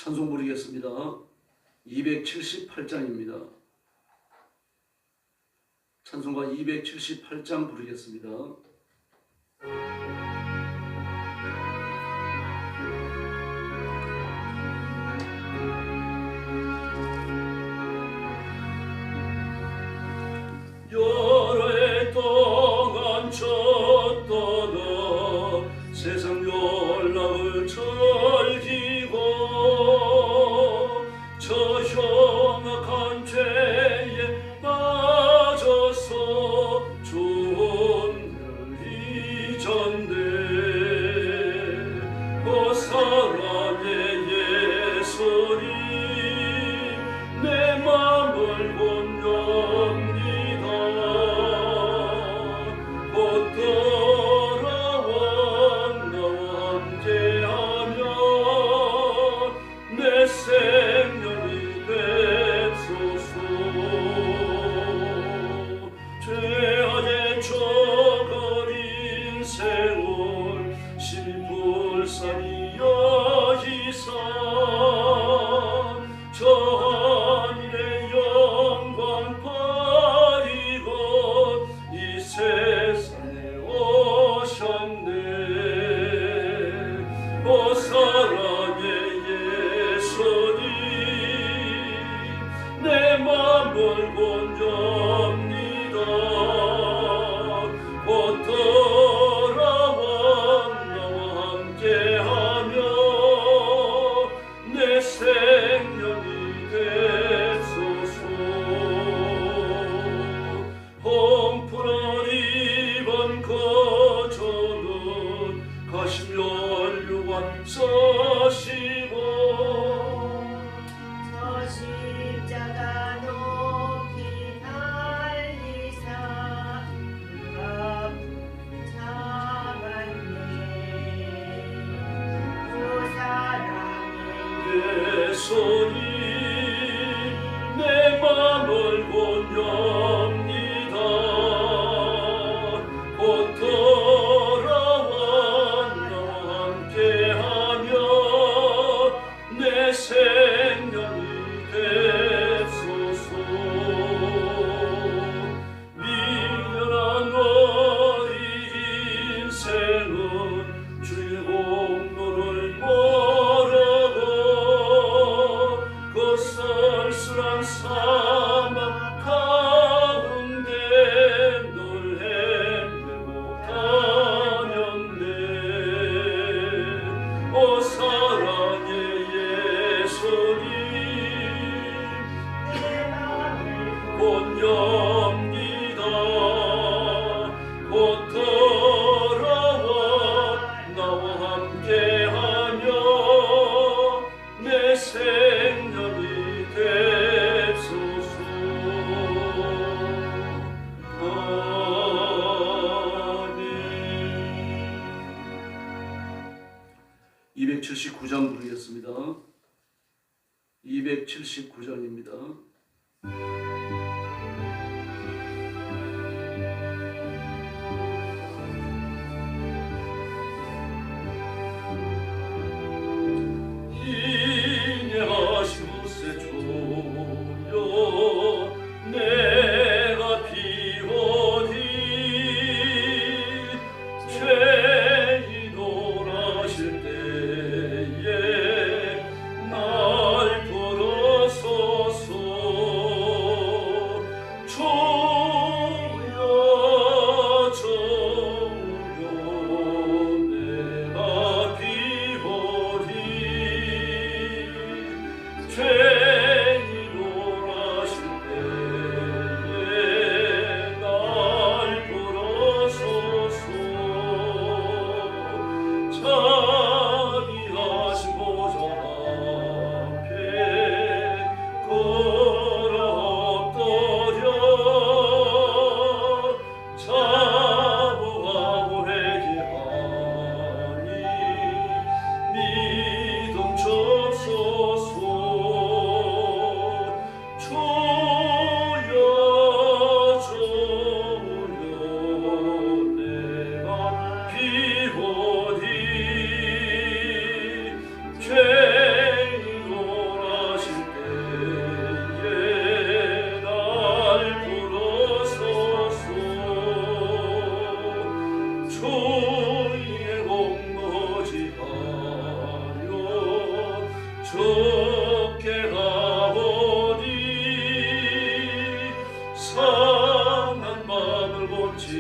찬송 부르겠습니다. 278장입니다. 찬송가 278장 부르겠습니다. 여러 해 동안 쳤더러 세상 연락을 즐기고 저 흉악한 죄에 빠져서 존을 잊었네. 그 사랑의 예수님 내 맘을 온전히 곧 돌아와 나와 함께하며 내 생명이 되소서. 죄악에 져거린 세월 심불산이여 이산 저 하늘의 영광 버리고 이 세상에 오셨네. 오 사랑의 예수님 내 맘을 온전히 곧 돌아와 나와 함께하며 내 생명이 되소서. 홈풀을 입은 그 저는 가시며 율관 서시고 저 십자가 높이 달리사 그가 붙잡았네. 그 사랑의 예수님 내 맘을 온전히 곧 돌아와 나와 함께하며 내 생명이 되소서. 미련한 우리 인생은 주의 공로를 모르고 그 쓸쓸한 사막 가운데 늘 헤매고 다녔네. 오 사랑의 예수님 내 맘을 온전히다 곧 돌아와 나와 함께하며 내 생명이 되소서. 아멘. 279장 부르겠습니다. 279장입니다. 인내하시옵세 주여 내가 비오니 죄인 돌아실 때에 날 들어서서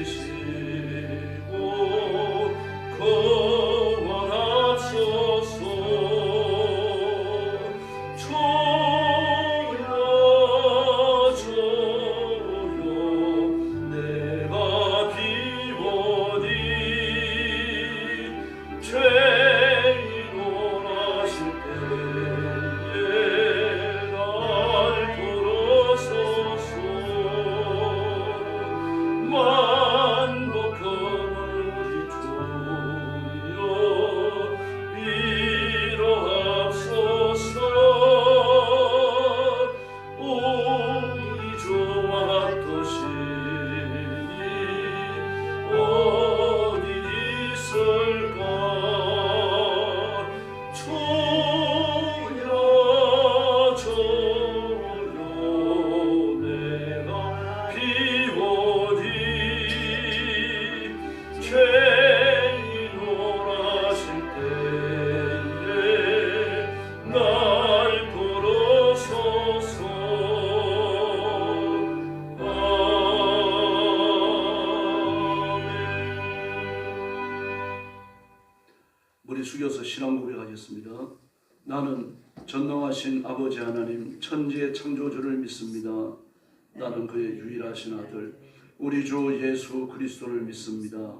지시고 거원하소서. 주여 주여 내가 비오니 죄인을 하실 때에 날 들어서서 만복함을 우리 주여 위로하소서. 우리 주와 같으시니 어디 있을까. 주여 주여 내가 비오니 죄인을 하실 때에 날 들어서서. 머리 숙여서 신앙 고백하겠습니다. 나는 전능하신 아버지 하나님 천지의 창조주를 믿습니다. 나는 그의 유일하신 아들 우리 주 예수 그리스도를 믿습니다.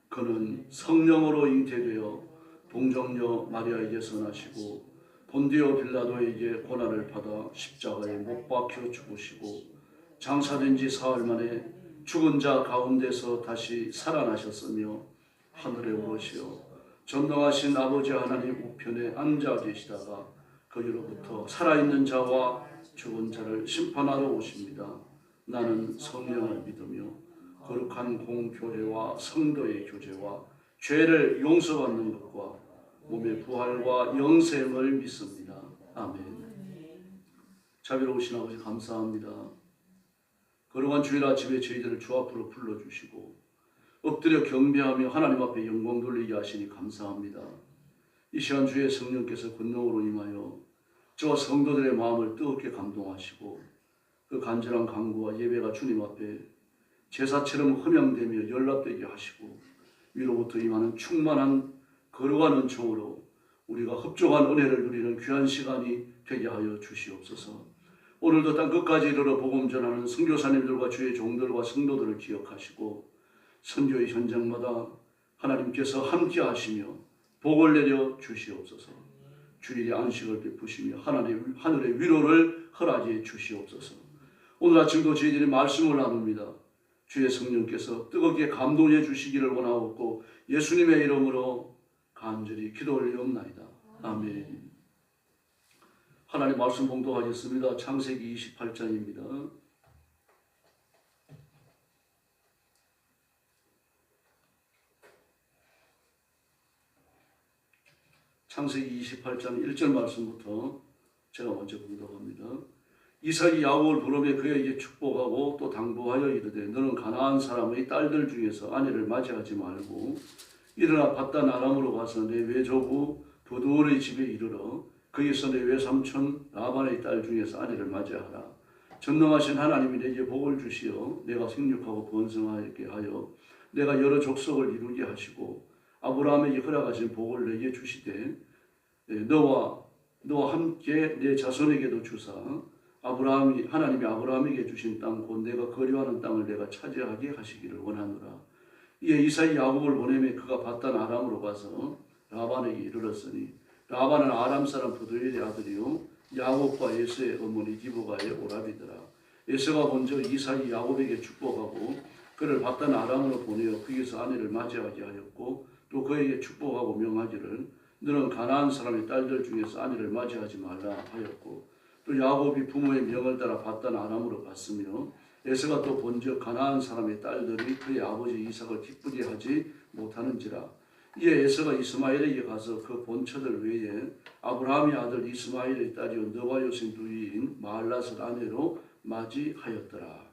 그는 성령으로 잉태되어 동정녀 마리아에게서 나시고 본디오 빌라도에게 고난을 받아 십자가에 못 박혀 죽으시고 장사된 지 사흘 만에 죽은 자 가운데서 다시 살아나셨으며 하늘에 오르시어 전능하신 아버지 하나님 우편에 앉아 계시다가 거기로부터 살아있는 자와 죽은 자를 심판하러 오십니다. 나는 성령을 믿으며 거룩한 공교회와 성도의 교제와 죄를 용서받는 것과 몸의 부활과 영생을 믿습니다. 아멘. 자비로우신 아버지 감사합니다. 거룩한 주일 아침에 저희들을 주 앞으로 불러주시고 엎드려 경배하며 하나님 앞에 영광 돌리게 하시니 감사합니다. 이 시간 주의 성령께서 권능으로 임하여 저와 성도들의 마음을 뜨겁게 감동하시고 그 간절한 간구와 예배가 주님 앞에 제사처럼 흠양되며 연락되게 하시고 위로부터 임하는 충만한 거룩한 은총으로 우리가 흡족한 은혜를 누리는 귀한 시간이 되게 하여 주시옵소서. 오늘도 땅 끝까지 이르러 복음 전하는 선교사님들과 주의 종들과 성도들을 기억하시고 선교의 현장마다 하나님께서 함께 하시며 복을 내려 주시옵소서. 주일의 안식을 베푸시며 하늘의 위로를 허락해 주시옵소서. 오늘 아침도 저희들이 말씀을 나눕니다. 주의 성령께서 뜨겁게 감동해 주시기를 원하옵고 예수님의 이름으로 간절히 기도 올리옵나이다. 아멘. 하나님 말씀 봉독하겠습니다. 창세기 28장입니다. 창세기 28장 1절 말씀부터 제가 먼저 봉독합니다. 이삭이 야곱을 부르며 그에게 축복하고 또 당부하여 이르되 너는 가나안 사람의 딸들 중에서 아내를 맞이하지 말고 일어나 밧단 아람으로 가서 내 외조부 부두엘의 집에 이르러 거기서 내 외삼촌 라반의 딸 중에서 아내를 맞이하라. 전능하신 하나님이 내게 복을 주시어 내가 생육하고 번성하게 하여 내가 여러 족속을 이루게 하시고 아브라함에게 허락하신 복을 내게 주시되 너와 함께 내 자손에게도 주사 하나님이 아브라함에게 주신 땅 곧 내가 거류하는 땅을 내가 차지하게 하시기를 원하노라. 이에 이삭이 야곱을 보내매 그가 밧단 아람으로 가서 라반에게 이르렀으니 라반은 아람 사람 부두엘의 아들이요 야곱과 에서의 어머니 디보가의 오라비더라. 에서가 먼저 이삭이 야곱에게 축복하고 그를 밧단 아람으로 보내어 거기서 아내를 맞이하게 하였고 또 그에게 축복하고 명하기를 너는 가나안 사람의 딸들 중에서 아내를 맞이하지 말라 하였고 또 야곱이 부모의 명을 따라 밧단 아람으로 갔으며 에서가 또 본즉 가나안 사람의 딸들이 그의 아버지 이삭을 기쁘게 하지 못하는지라. 이에 에서가 이스마엘에게 가서 그 본처들 외에 아브라함의 아들 이스마엘의 딸이요 너와 요새 누이인 마할랏을 아내로 맞이하였더라.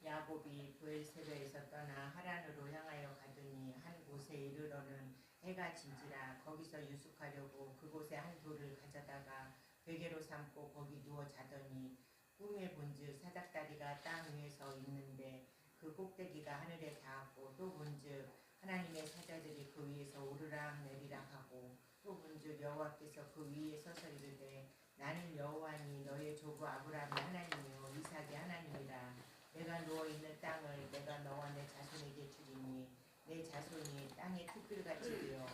야곱이 브엘세바에서 떠나 하란으로 향하여 가더니 한 곳에 이르러는 해가 진지라. 거기서 유숙하려고 그곳에 한 돌을 가져다가 베개로 삼고 거기 누워 자더니 꿈에 본즉 사닥다리가 땅 위에 서 있는데 그 그 꼭대기가 하늘에 닿았고 또 본즉 하나님의 사자들이 그 위에서 오르락 내리락 하고 또 본즉 여호와께서 그 위에 서서 이르되 나는 여호와니 너의 조부 아브라함의 하나님이요 이삭의 하나님이라. 내가 누워있는 땅을 내가 너와 내 자손에게 주리니 내 자손이 땅의 특별같이 되어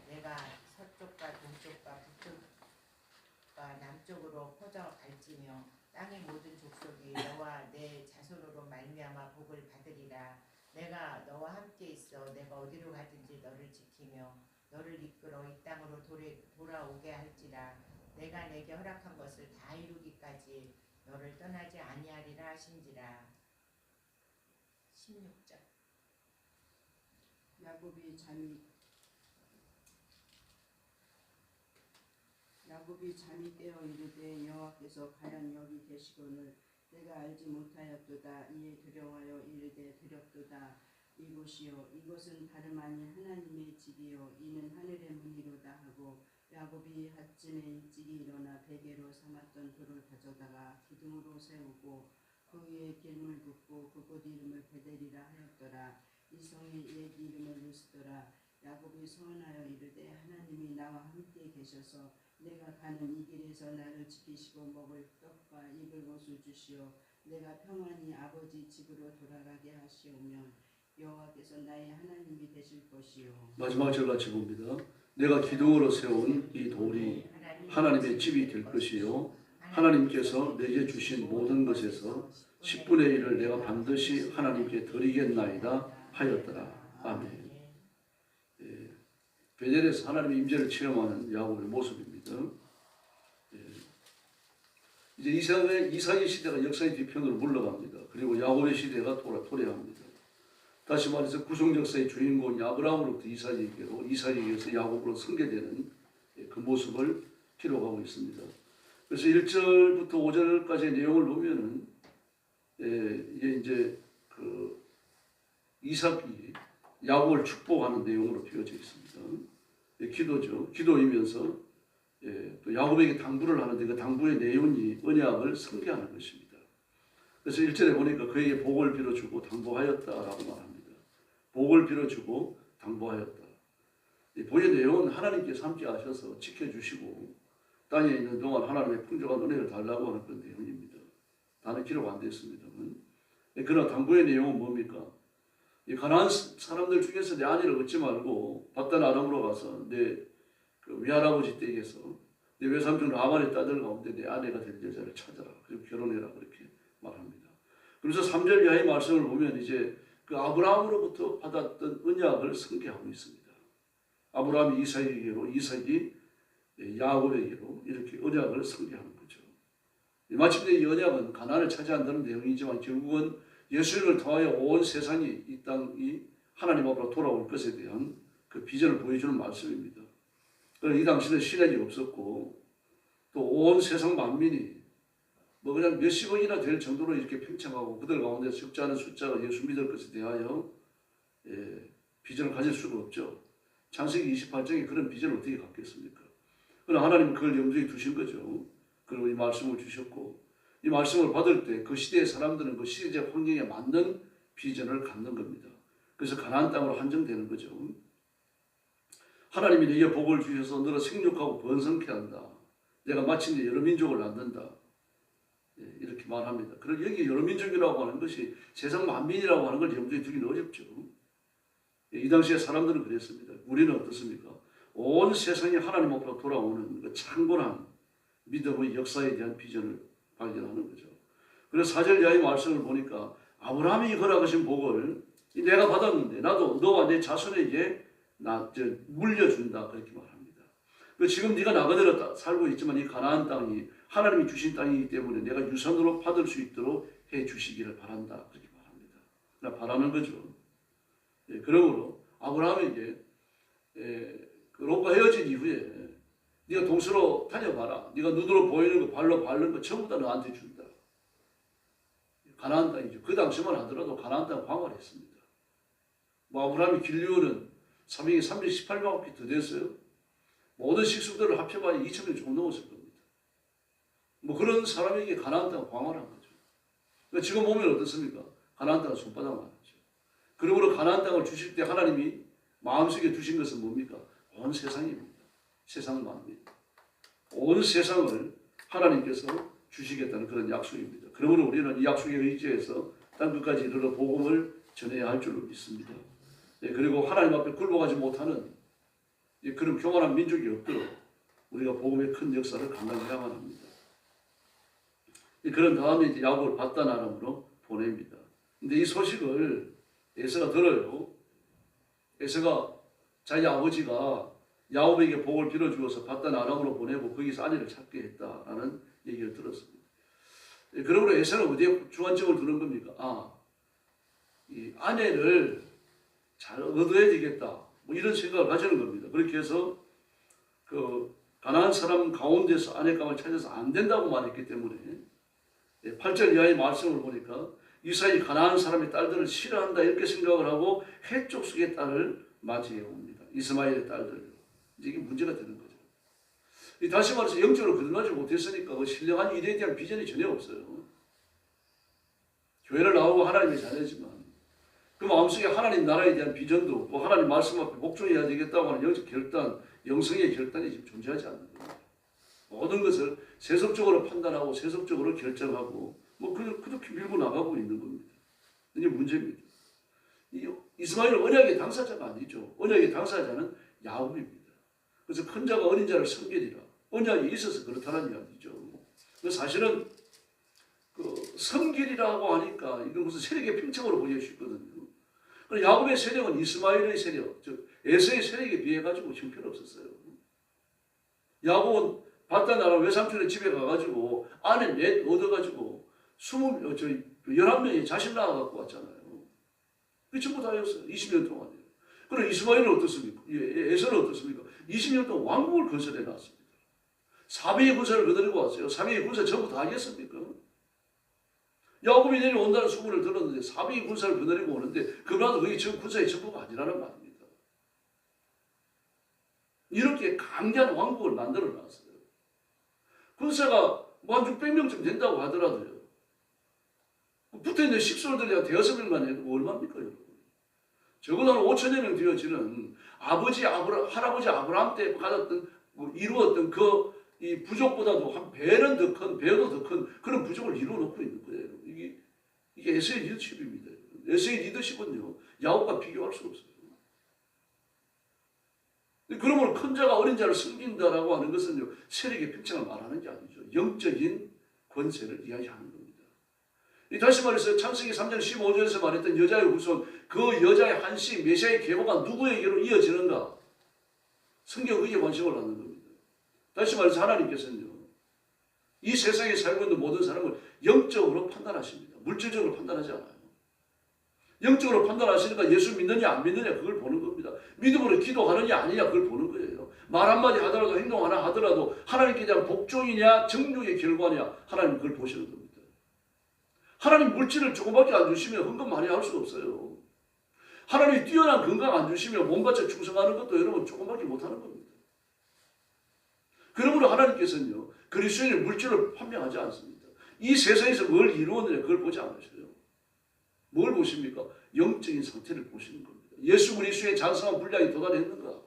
내가 서쪽과 동쪽과 북쪽과 남쪽으로 퍼져 갈지며 땅의 모든 족속이 너와 내 자손으로 말미암아 복을 받으리라. 내가 너와 함께 있어 내가 어디로 가든지 너를 지키며 너를 이끌어 이 땅으로 돌아오게 할지라. 내가 내게 허락한 것을 다 이루기까지 너를 떠나지 아니하리라 하신지라. 16절. 야곱이 잠이 깨어 이르되 여호와께서 과연 여기 계시거늘 내가 알지 못하였도다. 이에 두려워하여 이르되 두렵도다. 이곳이요 이곳은 다름 아닌 하나님의 집이요 이는 하늘의 문이로다 하고 야곱이 아침에 일찍이 일어나 베개로 삼았던 돌을 가져다가 기둥으로 세우고 그 위에 기름을 붓고 그곳 이름을 베델이라 하였더라. 이 성의 옛 이름을 루스더라. 야곱이 소원하여 이르되 하나님이 나와 함께 계셔서 내가 가는 이 길에서 나를 지키시고 먹을 떡과 입을 옷을 주시어 내가 평안히 아버지 집으로 돌아가게 하시오면 여호와께서 나의 하나님이 되실 것이요. 마지막 절 같이 봅니다. 내가 기둥으로 세운 이 돌이 하나님의 집이 될 것이요 하나님께서 내게 주신 모든 것에서 10분의 1을 내가 반드시 하나님께 드리겠나이다 하였더라. 아멘. 예, 베델에서 하나님의 임재를 체험하는 야곱의 모습입니다. 예, 이제 이삭의 시대가 역사의 뒤편으로 물러갑니다. 그리고 야곱의 시대가 도래합니다. 다시 말해서 구속 역사의 주인공이 아브라함으로부터 이삭에게로, 이삭에게서 야곱으로 승계되는 그 모습을 기록하고 있습니다. 그래서 1절부터 5절까지의 내용을 보면은 이게 이제 그 이삭이 야곱을 축복하는 내용으로 되어져 있습니다. 기도죠. 기도이면서 또 야곱에게 당부를 하는데 그 당부의 내용이 언약을 승계하는 것입니다. 그래서 1절에 보니까 그에게 복을 빌어주고 당부하였다라고 말합니다. 복을 빌어주고 당부하였다. 이 복의 내용은 하나님께서 함께 하셔서 지켜주시고 땅에 있는 동안 하나님의 풍족한 은혜를 달라고 하는 그런 내용입니다. 다는 기록 안 됐습니다만. 그러나 당부의 내용은 뭡니까? 이 가나안 사람들 중에서 내 아내를 얻지 말고 받단 아람으로 가서 내 그 외할아버지 댁에서 내 외삼촌 라반의 딸들 가운데 내 아내가 될 여자를 찾아라. 그리고 결혼해라. 그렇게 말합니다. 그래서 3절 이하의 말씀을 보면 이제 그 아브라함으로부터 받았던 언약을 승계하고 있습니다. 아브라함이 이삭에게로, 이삭이 야곱에게로 이렇게 언약을 승계하는 거죠. 마침내 이 언약은 가나안을 차지한다는 내용이지만 결국은 예수님을 통하여 온 세상이 이 땅이 하나님 앞으로 돌아올 것에 대한 그 비전을 보여주는 말씀입니다. 그러나 이 당시는 신약이 없었고 또 온 세상 만민이 뭐 그냥 몇십억이나 될 정도로 이렇게 팽창하고 그들 가운데 적지 않은 숫자가 예수 믿을 것에 대하여 비전을 가질 수가 없죠. 창세기 28장에 그런 비전을 어떻게 갖겠습니까? 그러나 하나님은 그걸 염두에 두신 거죠. 그리고 이 말씀을 주셨고 이 말씀을 받을 때 그 시대의 사람들은 그 시대적 환경에 맞는 비전을 갖는 겁니다. 그래서 가나안 땅으로 한정되는 거죠. 하나님이 내게 복을 주셔서 너를 생육하고 번성케 한다. 내가 마침내 여러 민족을 낳는다. 이렇게 말합니다. 그리고 여기 여러 민족이라고 하는 것이 세상 만민이라고 하는 걸 염두에 두기는 어렵죠. 이 당시에 사람들은 그랬습니다. 우리는 어떻습니까? 온 세상이 하나님 앞으로 돌아오는 그 창고한 믿음의 역사에 대한 비전을 발견하는 거죠. 그래서 4절 이하의 말씀을 보니까 아브라함이 허락하신 복을 내가 받았는데 나도 너와 내 자손에게 물려준다 그렇게 말합니다. 지금 네가 나그네로 살고 있지만 이 가나안 땅이 하나님이 주신 땅이기 때문에 내가 유산으로 받을 수 있도록 해 주시기를 바란다 그렇게 말합니다. 나 바라는 거죠. 그러므로 아브라함에게 롯과 헤어진 이후에 네가 동서로 다녀봐라. 네가 눈으로 보이는 거 발로 밟는 거 전부 다 너한테 준다. 가나안 땅이죠. 그 당시만 하더라도 가나안 땅 광활했습니다. 뭐 아브라함이 길리오는 사명이 318만 피 더 됐어요. 모든 식수들을 합쳐봐야 2,000명 조금 넘었을 겁니다. 뭐 그런 사람에게 가나안 땅 광활한 거죠. 그러니까 지금 보면 어떻습니까? 가나안 땅은 손바닥 많았죠. 그러므로 가나안 땅을 주실 때 하나님이 마음속에 두신 것은 뭡니까? 온 세상입니다. 세상을 만듭니다. 온 세상을 하나님께서 주시겠다는 그런 약속입니다. 그러므로 우리는 이 약속에 의지해서 땅끝까지 이르러 복음을 전해야 할 줄로 믿습니다. 그리고 하나님 앞에 굴복하지 못하는 그런 교만한 민족이 없도록 우리가 복음의 큰 역사를 감당해야만 합니다. 그런 다음에 이제 야곱을 바단 아람으로 보냅니다. 근데 이 소식을 에서가 들어요. 에서가 자기 아버지가 야곱에게 복을 빌어주어서 바단 아람으로 보내고 거기서 아내를 찾게 했다라는 얘기를 들었습니다. 그러므로 에서는 어디에 주안점을 두는 겁니까? 이 아내를 잘 얻어야 되겠다. 뭐 이런 생각을 가지는 겁니다. 그렇게 해서 그 가나안 사람 가운데서 아내감을 찾아서 안 된다고 말했기 때문에 8절 이하의 말씀을 보니까 이삭이 가나안 사람의 딸들을 싫어한다 이렇게 생각을 하고 헷 족속의 딸을 맞이해 옵니다. 이스마엘의 딸들. 이게 문제가 되는 거죠. 다시 말해서 영적으로 거듭나지 못했으니까 그 신령한 일에 대한 비전이 전혀 없어요. 교회를 나오고 하나님의 자녀지만 그 마음속에 하나님 나라에 대한 비전도 없고 하나님 말씀 앞에 복종해야 되겠다고 하는 영적 결단, 영성의 결단이 지금 존재하지 않는 거예요. 모든 것을 세속적으로 판단하고 세속적으로 결정하고 뭐 그렇게 밀고 나가고 있는 겁니다. 이게 문제입니다. 이스마엘은 언약의 당사자가 아니죠. 언약의 당사자는 야곱입니다. 그래서 큰 자가 어린 자를 섬기리라. 언약이 있어서 그렇다는 이야기죠. 사실은 그 섬기리라고 하니까 이건 무슨 세력의 팽창으로 보일 수 있거든요. 야곱의 세력은 이스마엘의 세력, 즉 에서의 세력에 비해 가지고 형편없었어요. 야곱은 바단 아람 외삼촌의 집에 가가지고 아내 넷 얻어가지고 11명이 자식 낳아갖고 왔잖아요. 그 전부 다였어요. 20년 동안이요. 그럼 이스마엘은 어떻습니까? 에서는 어떻습니까? 20년 동안 왕국을 건설해 놨습니다. 400의 군사를 거느리고 왔어요. 400의 군사 전부 다 하겠습니까? 야곱이 내려온다는 소문을 들었는데 400의 군사를 거느리고 오는데 그러나도 그게 지금 군사의 전부가 아니라는 말입니다. 이렇게 강대한 왕국을 만들어 놨어요. 군사가 뭐 한 600명쯤 된다고 하더라도요. 붙어있는 식솔들이 한 대여섯 명만 해도 얼마입니까, 여러분? 적어도 한 5천여 명 되어지는 할아버지 아브라함 때 가졌던, 이루었던 이 부족보다도 한 배는 더 큰, 배도 더 큰 그런 부족을 이루어놓고 있는 거예요. 이게 에서의 리더십입니다. 에서의 리더십은요, 야곱과 비교할 수 없어요. 그러므로 큰 자가 어린 자를 섬긴다라고 하는 것은요, 세력의 팽창을 말하는 게 아니죠. 영적인 권세를 이야기하는 겁니다. 다시 말해서 창세기 3장 15절에서 말했던 여자의 후손, 그 여자의 한씨 메시아의 계보가 누구에게로 이어지는가? 성경 그게 관심을 갖는 겁니다. 다시 말해서 하나님께서는요, 이 세상에 살고 있는 모든 사람을 영적으로 판단하십니다. 물질적으로 판단하지 않아요. 영적으로 판단하시니까 예수 믿느냐 안 믿느냐 그걸 보는 겁니다. 믿음으로 기도하느냐 아니냐 그걸 보는 거예요. 말 한마디 하더라도 행동 하나 하더라도 하나님께 대한 복종이냐 정욕의 결과냐 하나님 그걸 보시는 겁니다. 하나님 물질을 조금밖에 안 주시면 헌금 많이 할 수가 없어요. 하나님이 뛰어난 건강 안 주시면 몸 바쳐 충성하는 것도 여러분 조금밖에 못하는 겁니다. 그러므로 하나님께서는요, 그리스도인의 물질을 판명하지 않습니다. 이 세상에서 뭘 이루었느냐 그걸 보지 않으셔요. 뭘 보십니까? 영적인 상태를 보시는 겁니다. 예수 그리스도의 장성한 분량이 도달했는가?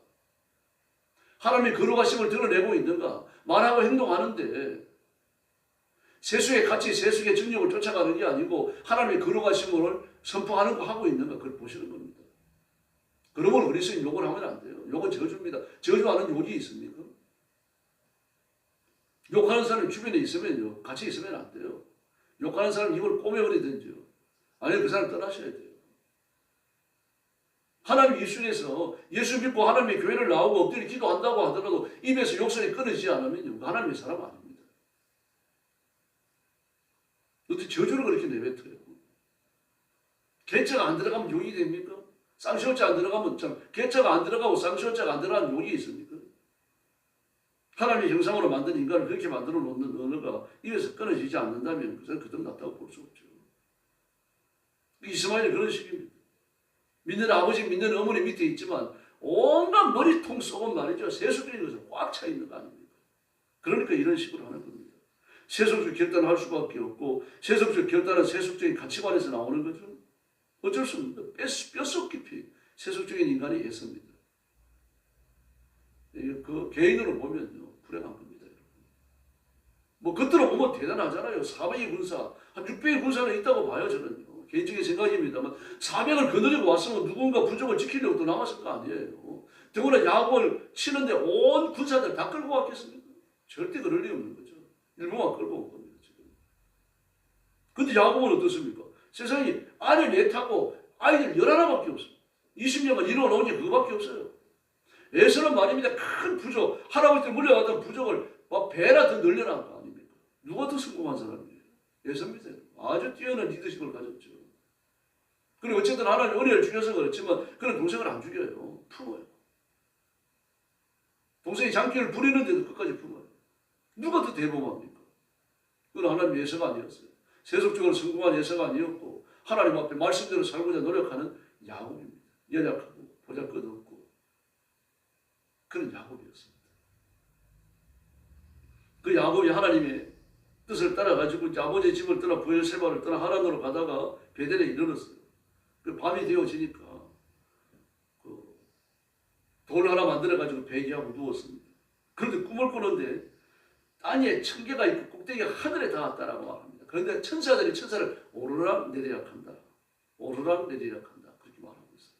하나님의 거룩하심을 드러내고 있는가? 말하고 행동하는데 세속의 가치, 세속의 정욕을 쫓아가는 게 아니고 하나님의 거룩하심을 선포하는 거 하고 있는가? 그걸 보시는 겁니다. 그러므로 그리스도인 욕을 하면 안 돼요. 욕은 저주입니다. 저주하는 욕이 있습니까? 욕하는 사람이 주변에 있으면요, 같이 있으면 안 돼요. 욕하는 사람 입을 꼬매버리든지요. 아니면 그 사람 떠나셔야 돼요. 하나님 입술에서 예수 믿고 하나님의 교회를 나오고 엎드려 기도한다고 하더라도 입에서 욕설이 끊어지지 않으면요, 하나님의 사람 아닙니다. 어떻게 저주를 그렇게 내뱉어요? 개자가 안 들어가면 욕이 됩니까? 쌍시옷자 안 들어가면 개자가 안 들어가고 쌍시옷자가 안 들어가는 욕이 있습니까? 하나님의 형상으로 만든 인간을 그렇게 만들어 놓는 언어가 입에서 끊어지지 않는다면 그것은 거듭났다고 볼 수 없죠. 이스마엘이 그런 식입니다. 믿는 아버지, 믿는 어머니 밑에 있지만 온갖 머리통 속은 말이죠. 세속적인 것은 꽉 차 있는 거 아닙니까? 그러니까 이런 식으로 하는 겁니다. 세속적 결단을 할 수밖에 없고 세속적 결단은 세속적인 가치관에서 나오는 거죠. 어쩔 수 없는 뼛속 깊이 세속적인 인간이 있습니다. 그 개인으로 보면요 불행한 겁니다. 여러분. 뭐 겉으로 보면 대단하잖아요. 400의 군사, 한 600의 군사는 있다고 봐요. 저는요. 개인적인 생각입니다만 400을 거느리고 왔으면 누군가 부족을 지키려고 또 나왔을 거 아니에요. 더구나 야곱을 치는데 온 군사들 다 끌고 왔겠습니까? 절대 그럴 리 없는 거죠. 일부만 끌고 온 겁니다. 지금. 근데 야곱은 어떻습니까? 세상이 아들 넷하고 아이들 11밖에 없어요. 20년간 이루어놓은 게 그거밖에 없어요. 에서는 말입니다. 큰 부족, 할아버지 때 물려왔던 부족을 막 배나 더 늘려놓은 거 아닙니까? 누가 더 성공한 사람이에요? 에서입니다. 아주 뛰어난 리더십을 가졌죠. 그리고 어쨌든 하나님 은혜를 주셔서 그렇지만 그는 동생을 안 죽여요. 품어요. 동생이 장기를 부리는데도 끝까지 품어요. 누가 더 대범합니까? 그건 하나님의 예서가 아니었어요. 세속적으로 성공한 예서가 아니었고 하나님 앞에 말씀대로 살고자 노력하는 야곱입니다. 연약하고 보잘것없고 그런 야곱이었습니다. 그 야곱이 하나님의 뜻을 따라가지고 아버지의 집을 떠나 브엘세바를 떠나 하란으로 가다가 베델에 이르렀어요. 그 밤이 되어지니까 그 돌 하나 만들어가지고 베개하고 누웠습니다. 그런데 꿈을 꾸는데 땅에 천개가 있고 꼭대기가 하늘에 닿았다라고 말합니다. 그런데 천사들이 천사를 오르락 내리락 한다. 오르락 내리락 한다. 그렇게 말하고 있어요.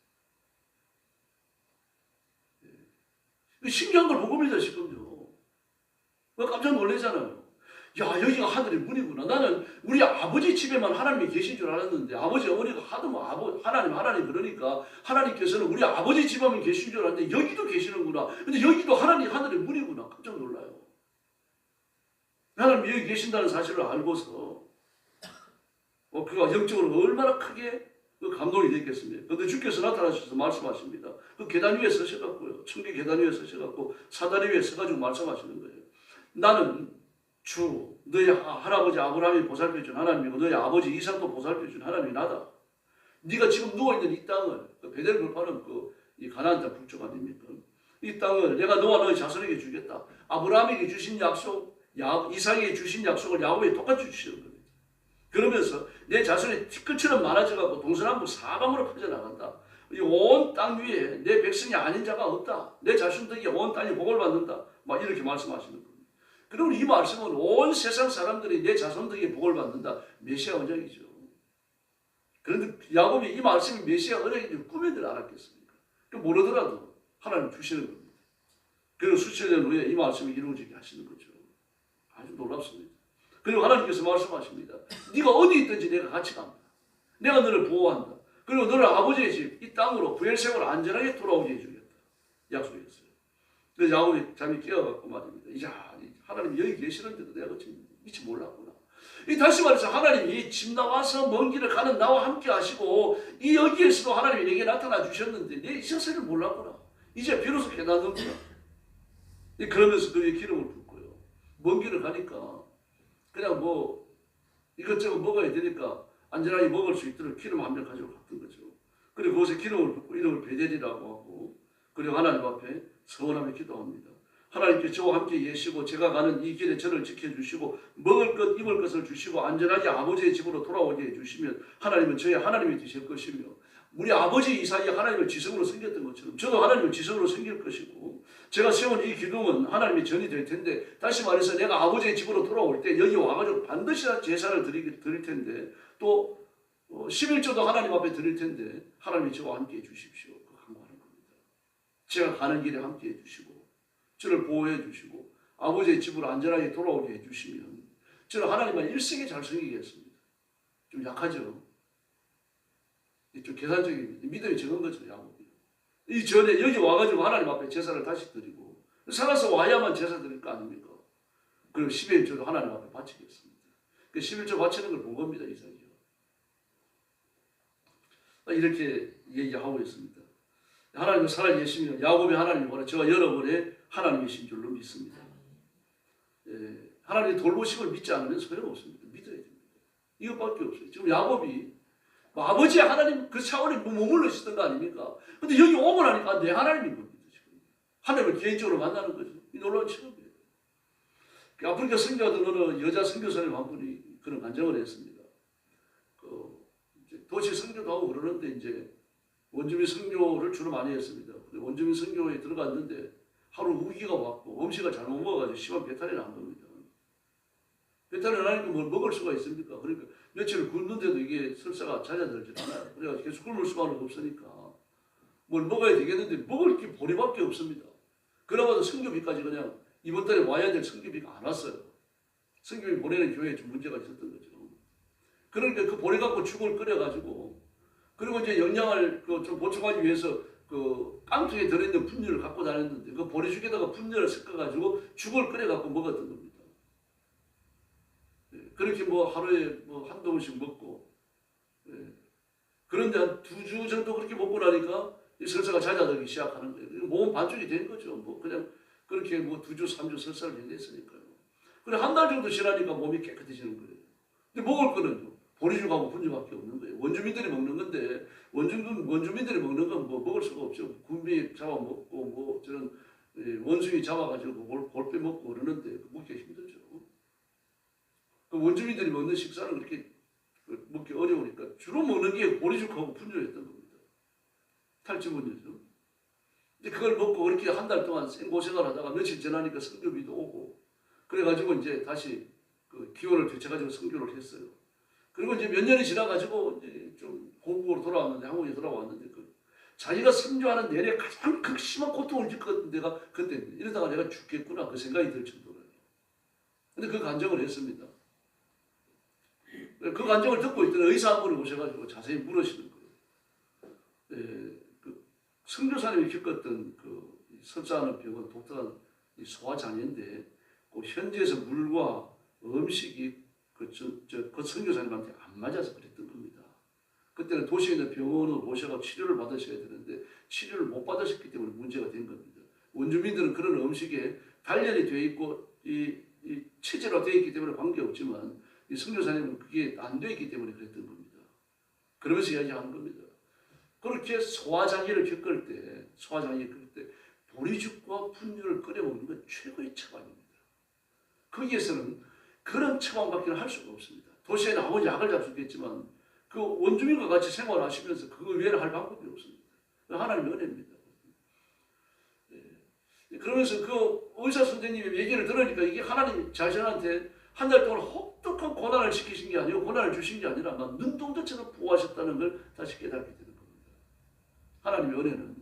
예. 신기한 걸 본 겁니다. 지금요. 깜짝 놀라잖아요. 야, 여기가 하늘의 문이구나. 나는 우리 아버지 집에만 하나님이 계신 줄 알았는데 아버지 어머니가 하도 뭐 하나님 그러니까 하나님께서는 우리 아버지 집에만 계신 줄 알았는데 여기도 계시는구나. 근데 여기도 하나님 하늘의 문이구나. 깜짝 놀라요. 하나님이 여기 계신다는 사실을 알고서 그가 영적으로 얼마나 크게 감동이 됐겠습니까? 그런데 주께서 나타나셔서 말씀하십니다. 그 계단 위에 서셔갖고요. 청계 계단 위에 서셔갖고 사다리 위에 서가지고 말씀하시는 거예요. 나는 주 너희 할아버지 아브라함이 보살펴준 하나님이고 너희 아버지 이삭도 보살펴준 하나님이 나다. 네가 지금 누워있는 이 땅을 베델 불파는 이 가나안 땅 북쪽 아닙니까? 이 땅을 내가 너와 너희 자손에게 주겠다. 아브라함에게 주신 약속, 이삭에게 주신 약속을 야곱에 똑같이 주시는 겁니다. 그러면서 내 자손이 티끌처럼 많아져가고 동서남북 사방으로 퍼져나간다. 이 온 땅 위에 내 백성이 아닌 자가 없다. 내 자손 덕에 온 땅이 복을 받는다. 막 이렇게 말씀하시는 겁니다. 그러면 이 말씀은 온 세상 사람들이 내 자손 덕에 복을 받는다. 메시아 언약이죠. 그런데 야곱이 이 말씀이 메시아 언약인지 꿈에들 알았겠습니까? 모르더라도 하나님 주시는 겁니다. 그리고 수천 년 후에 이 말씀이 이루어지게 하시는 거죠. 아주 놀랍습니다. 그리고 하나님께서 말씀하십니다. 네가 어디 있든지 내가 같이 간다. 내가 너를 보호한다. 그리고 너를 아버지의 집, 이 땅으로 브엘세바로 안전하게 돌아오게 해주겠다. 약속했어요. 그래서 야곱이 잠이 깨어갖고 말입니다. 이야, 하나님 여기 계시는데도 내가 미치 몰랐구나. 다시 말해서 하나님이 집 나와서 먼 길을 가는 나와 함께 하시고 이 여기에서도 하나님이 내게 나타나 주셨는데 내 이 사실을 몰랐구나. 이제 비로소 깨닫는구나. 그러면서 그의 기름을 붓고요. 먼 길을 가니까 그냥 뭐 이것저것 먹어야 되니까 안전하게 먹을 수 있도록 기름 한 명 가지고 갔던 거죠. 그리고 그것에 기름을 붓고 이름을 베델이라고 하고 그리고 하나님 앞에 서원하며 기도합니다. 하나님께 저와 함께 계시고 제가 가는 이 길에 저를 지켜주시고 먹을 것 입을 것을 주시고 안전하게 아버지의 집으로 돌아오게 해주시면 하나님은 저의 하나님이 되실 것이며 우리 아버지 이삭이 하나님을 지성으로 섬겼던 것처럼 저도 하나님을 지성으로 섬길 것이고 제가 세운 이 기둥은 하나님의 전이 될 텐데 다시 말해서 내가 아버지의 집으로 돌아올 때 여기 와가지고 반드시 제사를 드릴 텐데 또 11조도 하나님 앞에 드릴 텐데 하나님이 저와 함께 해주십시오. 간구하는 겁니다. 제가 가는 길에 함께 해주시고 저를 보호해 주시고 아버지의 집으로 안전하게 돌아오게 해주시면 저는 하나님만 일생에 잘 섬기겠습니다. 좀 약하죠. 좀 계산적인 믿음이 적은 거죠. 야곱이. 이 전에 여기 와가지고 하나님 앞에 제사를 다시 드리고 살아서 와야만 제사 드릴 거 아닙니까? 그리고 11조도 하나님 앞에 바치겠습니다. 그 11조 바치는 걸 본 겁니다. 이삭이요. 이렇게 얘기하고 있습니다. 하나님은 살아계시면 야곱이 하나님이 보라 저와 여러분의 하나님이신 줄로 믿습니다. 예, 하나님의 돌보심을 믿지 않으면 소용없습니다. 믿어야 됩니다. 이것밖에 없어요. 지금 야곱이 아버지의 하나님 그 차원에 머물러 있었던 거 아닙니까? 근데 여기 오고 나니까 내 하나님인 겁니다. 지금. 하나님을 개인적으로 만나는 거죠. 이 놀라운 체험이에요. 아프리카 선교하던 어느 여자 선교사님 한 분이 그런 간증을 했습니다. 같이 선교도 하고 그러는데 이제 원주민 선교를 주로 많이 했습니다. 원주민 선교에 들어갔는데 하루 우기가 왔고 음식을 잘못 먹어가지고 심한 배탈이 난 겁니다. 배탈이 나니까 뭘 먹을 수가 있습니까? 그러니까 며칠 굶는데도 이게 설사가 잦아들지 않아요. 그래서 계속 굶을 수밖에 없으니까 뭘 먹어야 되겠는데 먹을 게 보리밖에 없습니다. 그나마도 선교비까지 그냥 이번 달에 와야 될 선교비가 안 왔어요. 선교비 보내는 교회에 좀 문제가 있었던 거죠. 그러니까 그 보내 갖고 죽을 끓여가지고 그리고 이제 영양을 좀 보충하기 위해서 그 깡통에 들어있는 분유를 갖고 다녔는데 그 보리죽에다가 분유를 섞어가지고 죽을 끓여갖고 먹었던 겁니다. 그렇게 뭐 하루에 뭐 한두 번씩 먹고 그런데 한 2주 정도 그렇게 먹고 나니까 이 설사가 잦아들기 시작하는 거예요. 몸 반죽이 된 거죠. 뭐 그냥 그렇게 뭐 2주, 3주 설사를 해냈으니까요. 그래 한 달 정도 지나니까 몸이 깨끗해지는 거예요. 근데 먹을 거는 보리죽하고 분유밖에 없는 거예요. 원주민들이 먹는 건데 원주민들이 먹는 건 뭐 먹을 수가 없죠. 군비 잡아먹고 뭐 저런 원숭이 잡아가지고 골 빼먹고 그러는데 먹기 힘들죠. 그 원주민들이 먹는 식사는 그렇게 먹기 어려우니까 주로 먹는 게 보리죽하고 분유였던 겁니다. 탈지분유죠. 근데 그걸 먹고 그렇게 한 달 동안 생고생을 하다가 며칠 지나니까 선교비도 오고 그래가지고 이제 다시 그 기원을 되찾아가지고 선교를 했어요. 그리고 이제 몇 년이 지나가지고 이제 좀 고국으로 돌아왔는데 한국에 돌아왔는데 자기가 선교하는 내내 가장 극심한 고통을 겪었던 데가 그때입니다. 이러다가 내가 죽겠구나 그 생각이 들 정도로요. 근데 그 간증을 했습니다. 그 간증을 듣고 있던 의사 한 분이 오셔가지고 자세히 물으시는 거예요. 그 선교사님이 겪었던 그 설사하는 병은 독특한 소화장애인데 그 현지에서 물과 음식이 그 선교사님한테 안 맞아서 그랬던 겁니다. 그때는 도시에 있는 병원으로 모셔가 치료를 받으셔야 되는데 치료를 못 받으셨기 때문에 문제가 된 겁니다. 원주민들은 그런 음식에 단련이 되어 있고 이 체제로 되어 있기 때문에 관계없지만 이 선교사님은 그게 안 되어 있기 때문에 그랬던 겁니다. 그러면서 이야기하는 겁니다. 그렇게 소화장애를 겪을 때 보리죽과 분유를 끓여 먹는 건 최고의 처방입니다. 거기에서는 그런 처방밖에 할 수가 없습니다. 도시에는 아무리 약을 잡수겠지만 그 원주민과 같이 생활하시면서 그거 외에는 할 방법이 없습니다. 하나님의 은혜입니다. 그러면서 그 의사 선생님의 얘기를 들으니까 이게 하나님 자신한테 한 달 동안 혹독한 고난을 시키신 게 아니고 고난을 주신 게 아니라 막 눈동자처럼 보호하셨다는 걸 다시 깨닫게 되는 겁니다. 하나님의 은혜는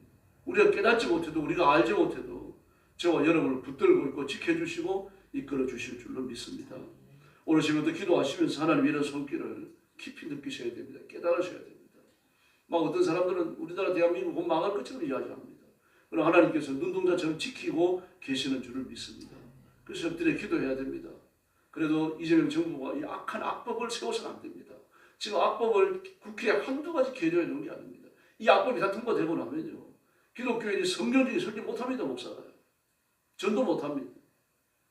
우리가 깨닫지 못해도 우리가 알지 못해도 저와 여러분을 붙들고 있고 지켜주시고 이끌어 주실 줄로 믿습니다. 오늘 지금부터 기도하시면서 하나님 이런 손길을 깊이 느끼셔야 됩니다. 깨달으셔야 됩니다. 막 어떤 사람들은 우리나라 대한민국은 망할 것처럼 이야기합니다. 그러나 하나님께서 눈동자처럼 지키고 계시는 줄을 믿습니다. 그래서 엎드려 기도해야 됩니다. 그래도 이재명 정부가 이 악한 악법을 세워서는 안 됩니다. 지금 악법을 국회에 한두 가지 개조해 놓은 게 아닙니다. 이 악법이 다 통과되고 나면요. 기독교인이 성경적인 설교 못합니다. 목사가요. 전도 못합니다.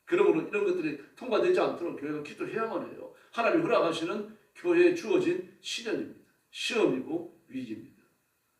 그러므로 이런 것들이 통과되지 않도록 교회가 기도해야만 해요. 하나님이 허락하시는 교회에 주어진 시련입니다. 시험이고 위기입니다.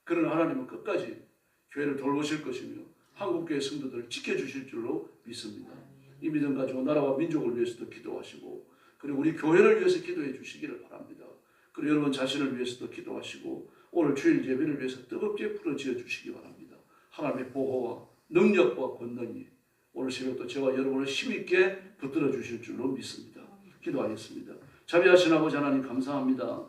그러나 하나님은 끝까지 교회를 돌보실 것이며 한국교회 성도들을 지켜주실 줄로 믿습니다. 이 믿음 가지고 나라와 민족을 위해서도 기도하시고 그리고 우리 교회를 위해서 기도해 주시기를 바랍니다. 그리고 여러분 자신을 위해서도 기도하시고 오늘 주일 예배를 위해서 뜨겁게 부르짖어 주시기 바랍니다. 하나님의 보호와 능력과 권능이 오늘 새벽도 저와 여러분을 힘있게 붙들어 주실 줄로 믿습니다. 기도하겠습니다. 자비하신 아버지 하나님 감사합니다.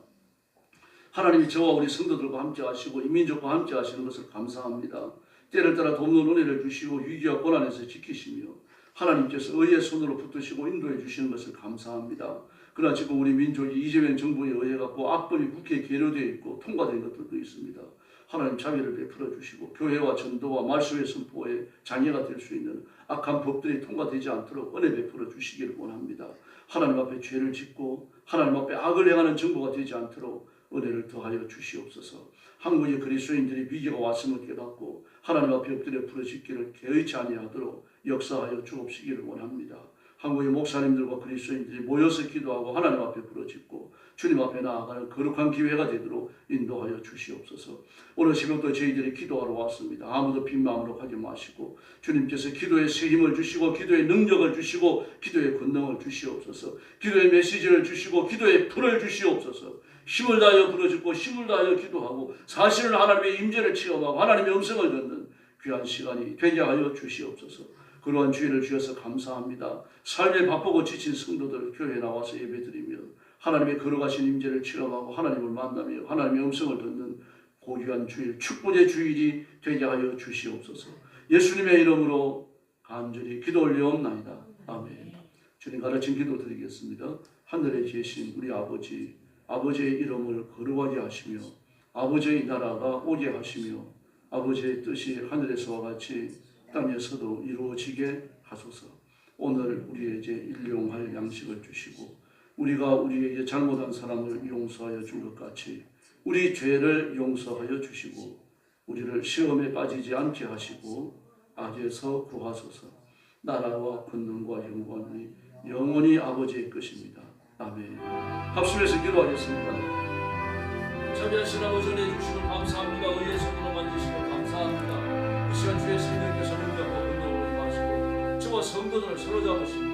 하나님이 저와 우리 성도들과 함께 하시고 이 민족과 함께 하시는 것을 감사합니다. 때를 따라 돕는 은혜를 주시고 위기와 고난에서 지키시며 하나님께서 의의 손으로 붙드시고 인도해 주시는 것을 감사합니다. 그러나 지금 우리 민족이 이재명 정부에 의해 갖고 악법이 국회에 계류되어 있고 통과된 것들도 있습니다. 하나님 자비를 베풀어 주시고 교회와 전도와 말씀의 선포에 장애가 될 수 있는 악한 법들이 통과되지 않도록 은혜 베풀어 주시기를 원합니다. 하나님 앞에 죄를 짓고 하나님 앞에 악을 행하는 정부가 되지 않도록 은혜를 더하여 주시옵소서. 한국의 그리스도인들이 위기가 왔음을 깨닫고 하나님 앞에 엎드려 부르짖기를 개의치 아니하도록 역사하여 주옵시기를 원합니다. 한국의 목사님들과 그리스도인들이 모여서 기도하고 하나님 앞에 부르짖고 주님 앞에 나아가는 거룩한 기회가 되도록 인도하여 주시옵소서. 오늘 새벽도 저희들이 기도하러 왔습니다. 아무도 빈 마음으로 가지 마시고 주님께서 기도에 새 힘을 주시고 기도의 능력을 주시고 기도의 권능을 주시옵소서. 기도의 메시지를 주시고 기도의 불을 주시옵소서. 힘을 다하여 부르짖고 힘을 다하여 기도하고 사실은 하나님의 임재를 체험하고 하나님의 음성을 듣는 귀한 시간이 되게 하여 주시옵소서. 그러한 주의를 주셔서 감사합니다. 삶에 바쁘고 지친 성도들 교회에 나와서 예배드리며 하나님의 걸어가신 임재를 체험하고 하나님을 만나며 하나님의 음성을 듣는 고귀한 주일, 축복의 주일이 되게 하여 주시옵소서. 예수님의 이름으로 간절히 기도 올려옵나이다. 아멘. 주님 가르친 기도 드리겠습니다. 하늘에 계신 우리 아버지, 아버지의 이름을 거룩하게 하시며 아버지의 나라가 오게 하시며 아버지의 뜻이 하늘에서와 같이 땅에서도 이루어지게 하소서. 오늘 우리에게 일용할 양식을 주시고 우리가 우리에게 잘못한 사람을 용서하여 준 것 같이 우리 죄를 용서하여 주시고 우리를 시험에 빠지지 않게 하시고 악에서 구하소서. 나라와 권능과 영광이 영원히 아버지의 것입니다. 아멘. 합심해서 기도하겠습니다. 참여하신 아버지 은혜 주시고 감사합니다. 의의 손으로 만지시고 감사합니다. 이 시간 주의 성령께서 능력과 권능으로 임하시고 저와 성도들을 사로잡으십니다.